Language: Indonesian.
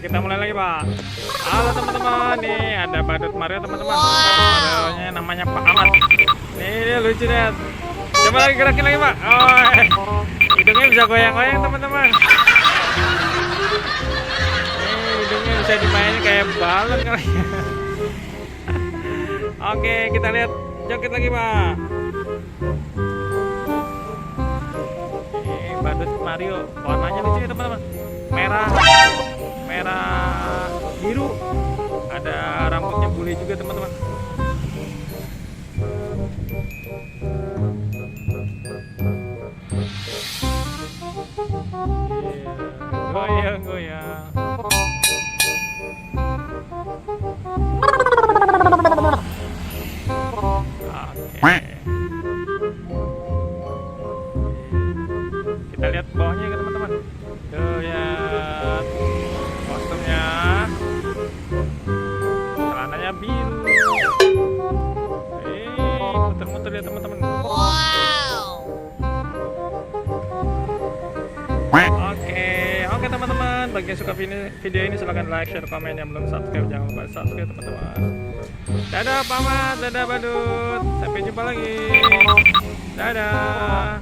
kita mulai lagi, Pak. Halo teman-teman, nih ada badut Mario teman-teman. Marionya namanya Pak Ahmad. Nih dia lucu deh. Coba lagi gerakin lagi, Pak. Oh, hidungnya bisa goyang-goyang teman-teman. Nih hidungnya bisa dimainin kayak balon kali ya. Oke, kita lihat joget lagi, Pak. Ini badut Mario, warnanya lucu ya teman-teman. Merah, merah, biru. Ada rambutnya bule juga teman-teman. Goyang, goyang. Oke. Kita lihat bawahnya ya teman-teman. Lihat kostumnya, celananya biru. Muter-muter ya teman-teman. Oke teman-teman, bagi yang suka video ini silahkan like, share, komen. Yang belum subscribe jangan lupa subscribe teman-teman. Dadah Pak Ahmad, dadah badut, sampai jumpa lagi. Dadah.